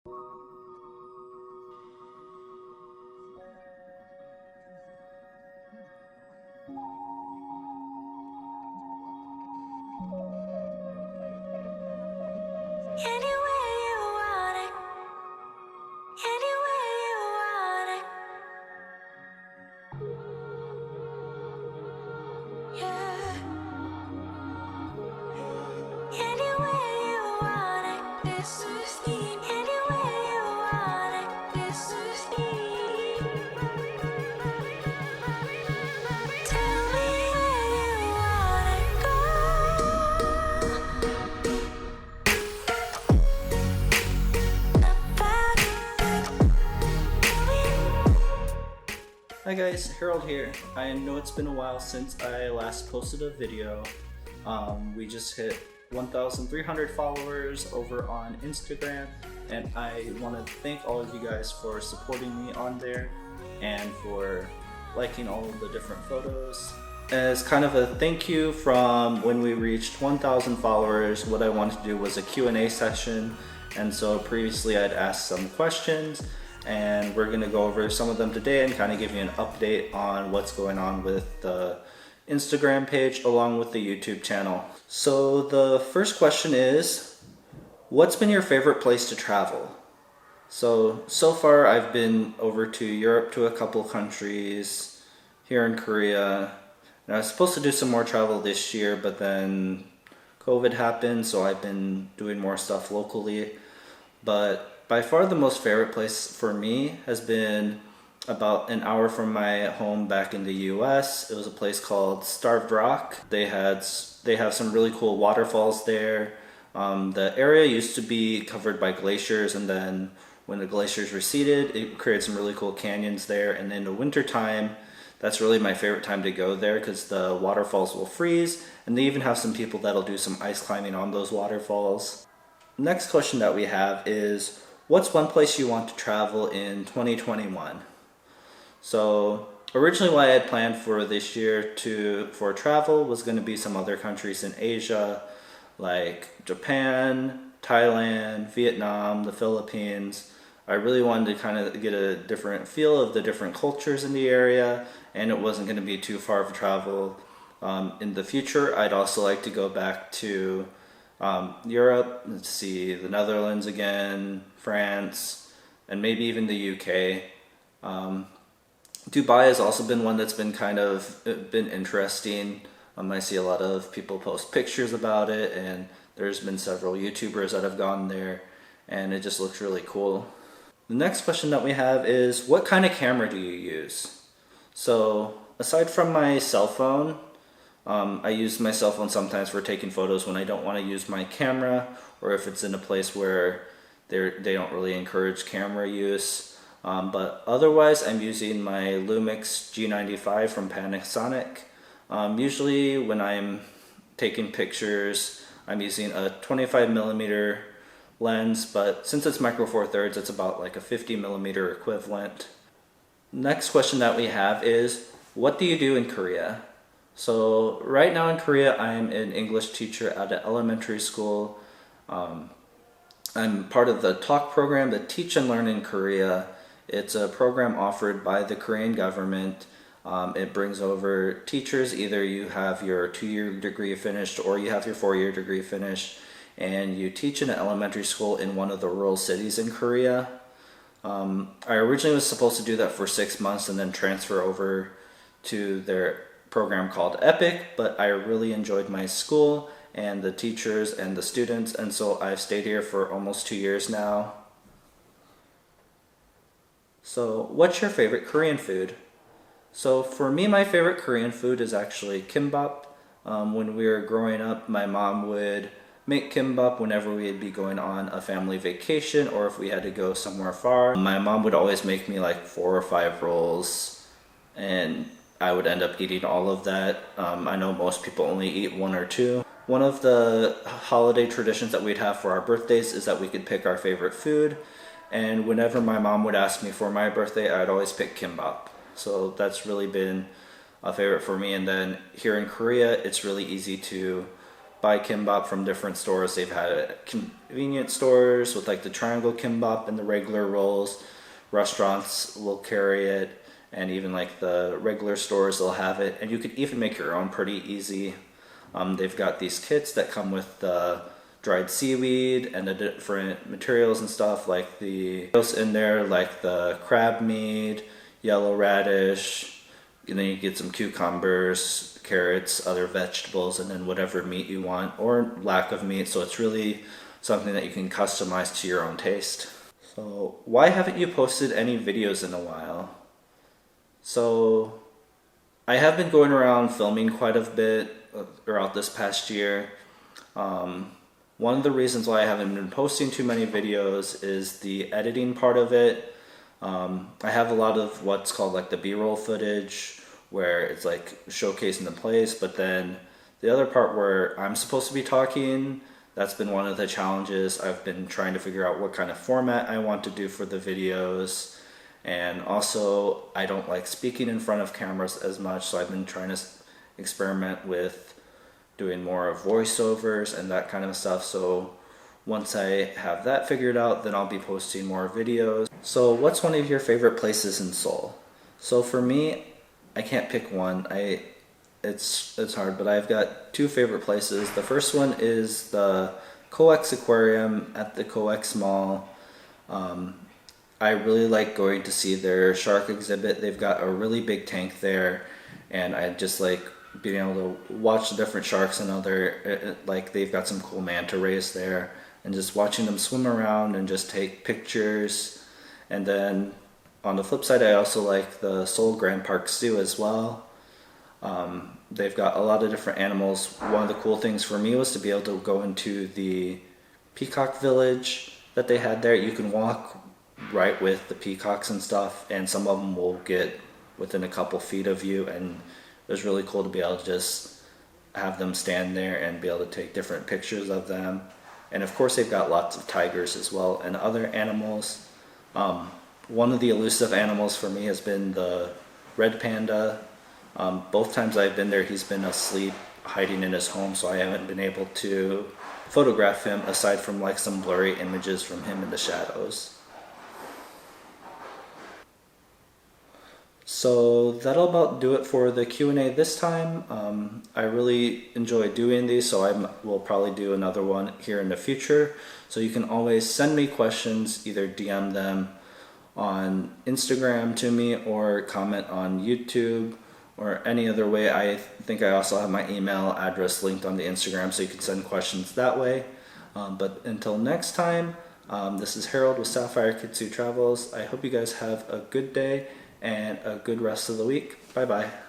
Anywhere you want it, anywhere you want it, yeah. Anywhere you want it, this is me. Anywhere you want it, this is me. Tell me where you wanna go. Hi guys, Harold here. I know it's been a while since I last posted a video. We just hit 1,300 followers over on Instagram, and I want to thank all of you guys for supporting me on there and for liking all of the different photos. As kind of a thank you from when we reached 1,000 followers, what I wanted to do was a Q&A session, and so previously I'd asked some questions, and we're going to go over some of them today and kind of give you an update on what's going on with the Instagram page along with the YouTube channel. So the first question is, what's been your favorite place to travel? So far I've been over to Europe to a couple countries, here in Korea, and I was supposed to do some more travel this year, but then COVID happened, so I've been doing more stuff locally. But by far the most favorite place for me has been about an hour from my home back in the US. It was a place called Starved Rock. They have some really cool waterfalls there. The area used to be covered by glaciers, and then when the glaciers receded, it created some really cool canyons there. And in the winter time, that's really my favorite time to go there because the waterfalls will freeze, and they even have some people that'll do some ice climbing on those waterfalls. Next question that we have is, what's one place you want to travel in 2021? So originally what I had planned for this year for travel was going to be some other countries in Asia, like Japan, Thailand, Vietnam, the Philippines. I really wanted to kind of get a different feel of the different cultures in the area, and it wasn't going to be too far of a travel. In the future, I'd also like to go back to Europe, let's see, the Netherlands again, France, and maybe even the UK. Dubai has also been one that's been been interesting. I see a lot of people post pictures about it, and there's been several YouTubers that have gone there, and it just looks really cool. The next question that we have is, what kind of camera do you use? So aside from my cell phone, I use my cell phone sometimes for taking photos when I don't want to use my camera, or if it's in a place where they don't really encourage camera use. But otherwise, I'm using my Lumix G95 from Panasonic. Usually when I'm taking pictures, I'm using a 25mm lens, but since it's micro four thirds, it's about like a 50mm equivalent. Next question that we have is, what do you do in Korea? So right now in Korea, I'm an English teacher at an elementary school. I'm part of the talk program, the Teach and Learn in Korea. It's a program offered by the Korean government. It brings over teachers, either you have your 2-year degree finished or you have your 4-year degree finished, and you teach in an elementary school in one of the rural cities in Korea. I originally was supposed to do that for 6 months and then transfer over to their program called EPIC, but I really enjoyed my school and the teachers and the students, and so I've stayed here for almost 2 years now. So what's your favorite Korean food? So for me, my favorite Korean food is actually kimbap. When we were growing up, my mom would make kimbap whenever we'd be going on a family vacation or if we had to go somewhere far. My mom would always make me like 4 or 5 rolls, and I would end up eating all of that. I know most people only eat 1 or 2. One of the holiday traditions that we'd have for our birthdays is that we could pick our favorite food. And whenever my mom would ask me for my birthday, I'd always pick kimbap. So that's really been a favorite for me. And then here in Korea, it's really easy to buy kimbap from different stores. They've had it at convenience stores with like the triangle kimbap and the regular rolls. Restaurants will carry it, and even like the regular stores will have it. And you could even make your own pretty easy. They've got these kits that come with the dried seaweed and the different materials and stuff, like the in there, like the crab meat, yellow radish, and then you get some cucumbers, carrots, other vegetables, and then whatever meat you want or lack of meat. So it's really something that you can customize to your own taste. So why haven't you posted any videos in a while? So I have been going around filming quite a bit throughout this past year. One of the reasons why I haven't been posting too many videos is the editing part of it. I have a lot of what's called like the B-roll footage, where it's like showcasing the place, but then the other part where I'm supposed to be talking, that's been one of the challenges. I've been trying to figure out what kind of format I want to do for the videos. And also, I don't like speaking in front of cameras as much, so I've been trying to experiment with doing more of voiceovers and that kind of stuff. So once I have that figured out, then I'll be posting more videos. So what's one of your favorite places in Seoul? So for me, I can't pick one. It's hard, but I've got two favorite places. The first one is the COEX Aquarium at the COEX Mall. I really like going to see their shark exhibit. They've got a really big tank there, and I just like being able to watch the different sharks and like they've got some cool manta rays there, and just watching them swim around and just take pictures. And then on the flip side, I also like the Seoul Grand Park Zoo as well. They've got a lot of different animals. One of the cool things for me was to be able to go into the peacock village that they had there. You can walk right with the peacocks and stuff, and some of them will get within a couple feet of you, and it was really cool to be able to just have them stand there and be able to take different pictures of them. And of course they've got lots of tigers as well and other animals. One of the elusive animals for me has been the red panda. Both times I've been there, he's been asleep, hiding in his home, so I haven't been able to photograph him aside from like some blurry images from him in the shadows. So that'll about do it for the Q&A this time. I really enjoy doing these, so I will probably do another one here in the future. So you can always send me questions, either DM them on Instagram to me or comment on YouTube or any other way. I think I also have my email address linked on the Instagram, so you can send questions that way. But until next time, this is Harold with Sapphire Kids Who Travels. I hope you guys have a good day and a good rest of the week. Bye bye.